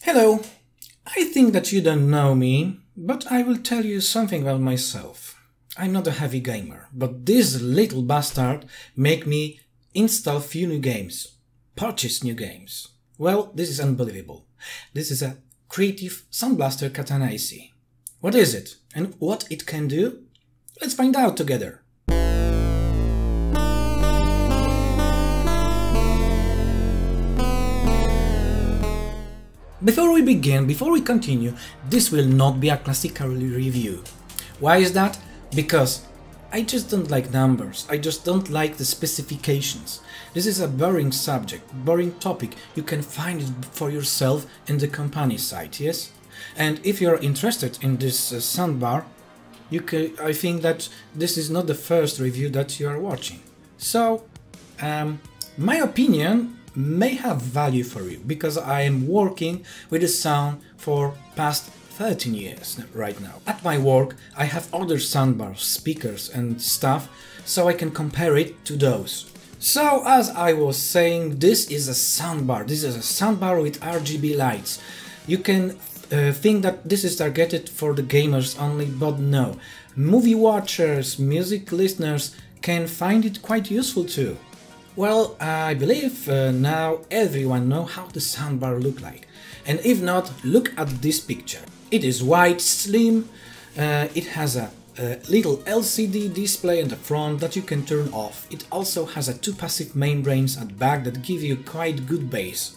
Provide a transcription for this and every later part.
Hello, I think that you don't know me, but I will tell you something about myself. I'm not a heavy gamer, but this little bastard make me install few new games, purchase new games. Well, this is unbelievable. This is a creative SoundBlaster Katana SE. What is it and what it can do? Let's find out together. Before we begin, before we continue, this will not be a classical review. Why is that? Because I just don't like numbers, I just don't like the specifications. This is a boring subject, boring topic. You can find it for yourself in the company site, yes? And if you're interested in this soundbar, I think that this is not the first review that you are watching. So, my opinion may have value for you, because I am working with the sound for past 13 years right now. At my work I have other soundbars, speakers and stuff, so I can compare it to those. So as I was saying, this is a soundbar. This is a soundbar with RGB lights. You can think that this is targeted for the gamers only, but no. Movie watchers, music listeners can find it quite useful too. Well, I believe now everyone knows how the soundbar look like. And if not, look at this picture. It is white, slim, it has a little LCD display in the front that you can turn off. It also has two passive membranes at the back that give you quite good bass.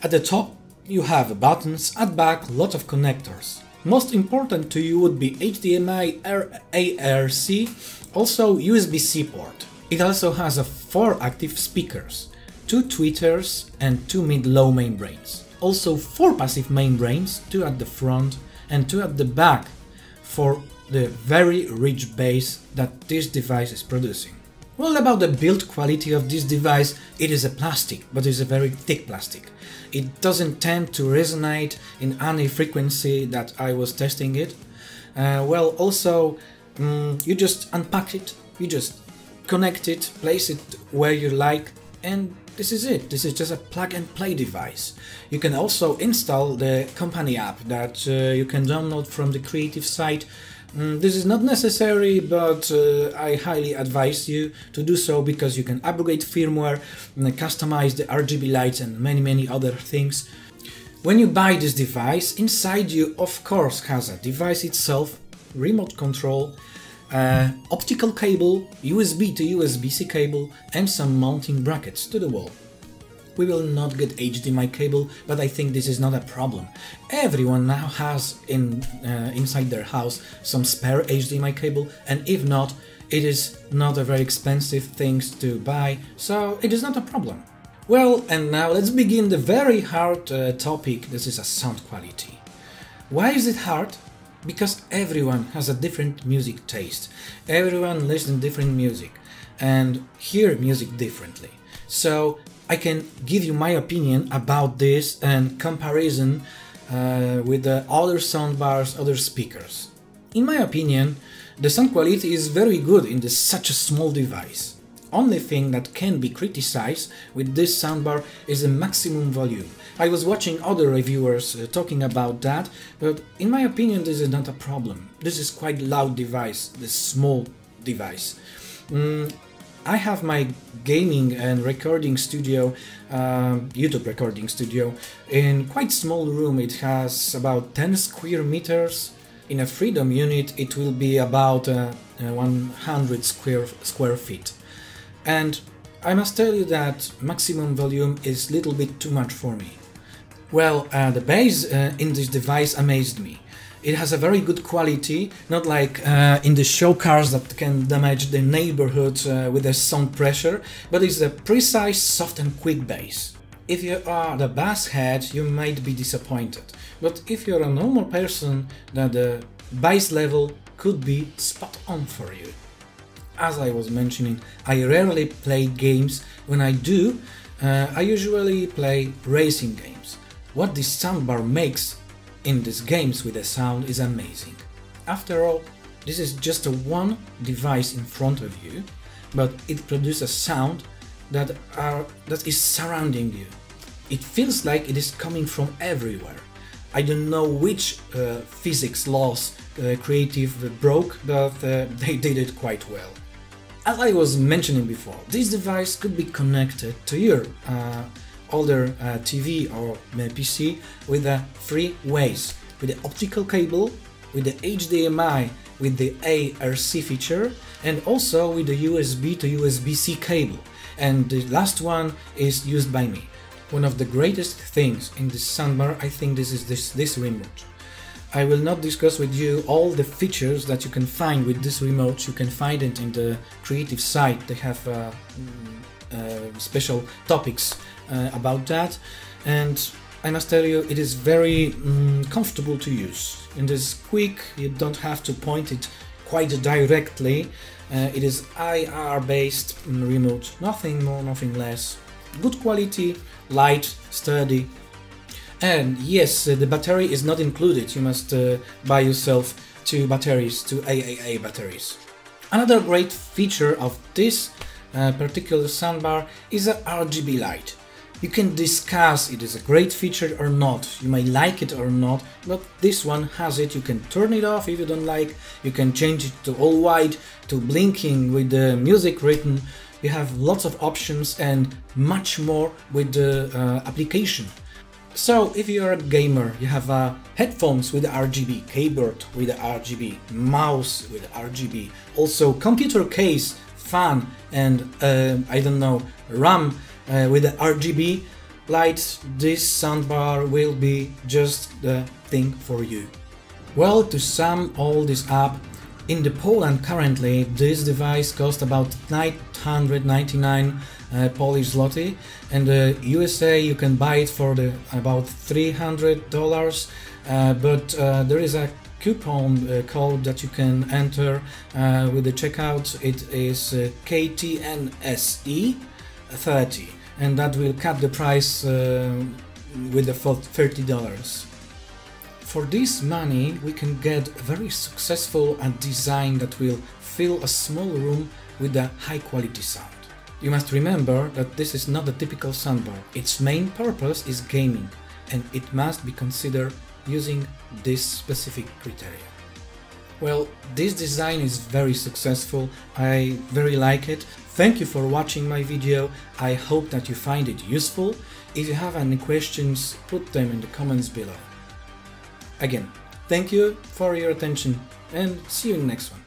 At the top you have buttons, at back lot of connectors. Most important to you would be HDMI, ARC, also USB-C port. It also has 4 active speakers, 2 tweeters and 2 mid-low membranes. Also 4 passive membranes, 2 at the front and 2 at the back for the very rich bass that this device is producing. Well, about the build quality of this device, it is a plastic, but it's a very thick plastic. It doesn't tend to resonate in any frequency that I was testing it. Also, you just unpack it, you just connect it, place it where you like, and this is it. This is just a plug-and-play device. You can also install the company app that you can download from the creative site. This is not necessary, but I highly advise you to do so, because you can upgrade firmware, customize the RGB lights and many other things. When you buy this device, inside you of course has a device itself, remote control, optical cable, USB to USB-C cable and some mounting brackets to the wall. We will not get HDMI cable, but I think this is not a problem. Everyone now has inside their house some spare HDMI cable, and if not, it is not a very expensive thing to buy, so it is not a problem. Well, and now let's begin the very hard topic. This is a sound quality. Why is it hard? Because everyone has a different music taste. Everyone listens to different music and hear music differently. So I can give you my opinion about this and comparison with the other soundbars, other speakers. In my opinion, the sound quality is very good in such a small device. Only thing that can be criticized with this soundbar is the maximum volume. I was watching other reviewers talking about that, but in my opinion this is not a problem. This is quite loud device, this small device. I have my gaming and recording studio, YouTube recording studio, in quite small room. It has about 10 square meters. In a freedom unit it will be about 100 square feet. And I must tell you that maximum volume is a little bit too much for me. Well, the bass in this device amazed me. It has a very good quality, not like in the show cars that can damage the neighborhood with the sound pressure, but it's a precise, soft and quick bass. If you are the bass head, you might be disappointed, but if you're a normal person, then the bass level could be spot on for you. As I was mentioning, I rarely play games. When I do, I usually play racing games. What this soundbar makes in these games with the sound is amazing. After all, this is just one device in front of you, but it produces sound that is surrounding you. It feels like it is coming from everywhere. I don't know which physics laws Creative broke, but they did it quite well. As I was mentioning before, this device could be connected to your older TV or PC with three ways: with the optical cable, with the HDMI, with the ARC feature, and also with the USB to USB-C cable. And the last one is used by me. One of the greatest things in this soundbar, I think, this is this remote. I will not discuss with you all the features that you can find with this remote. You can find it in the Creative site. They have special topics about that, and I must tell you, it is very comfortable to use. It is quick, you don't have to point it quite directly. It is IR based remote, nothing more, nothing less. Good quality, light, sturdy. And yes, the battery is not included. You must buy yourself two batteries, two AAA batteries. Another great feature of this particular soundbar is a RGB light. You can discuss it is a great feature or not, you may like it or not, but this one has it. You can turn it off if you don't like, you can change it to all white, to blinking with the music written. You have lots of options and much more with the application. So if you're a gamer, you have headphones with RGB, keyboard with RGB, mouse with RGB, also computer case, fan and I don't know, RAM with the RGB lights. This soundbar will be just the thing for you. Well, to sum all this up, in the Poland currently this device costs about 999 Polish zloty, and the USA you can buy it for about $300, but there is a coupon code that you can enter with the checkout. It is Katana SE 30, and that will cut the price with the $30. For this money we can get very successful design that will fill a small room with a high quality sound. You must remember that this is not a typical soundbar. Its main purpose is gaming, and it must be considered using this specific criteria. Well, this design is very successful. I very like it. Thank you for watching my video. I hope that you find it useful. If you have any questions, put them in the comments below. Again, thank you for your attention and see you in the next one.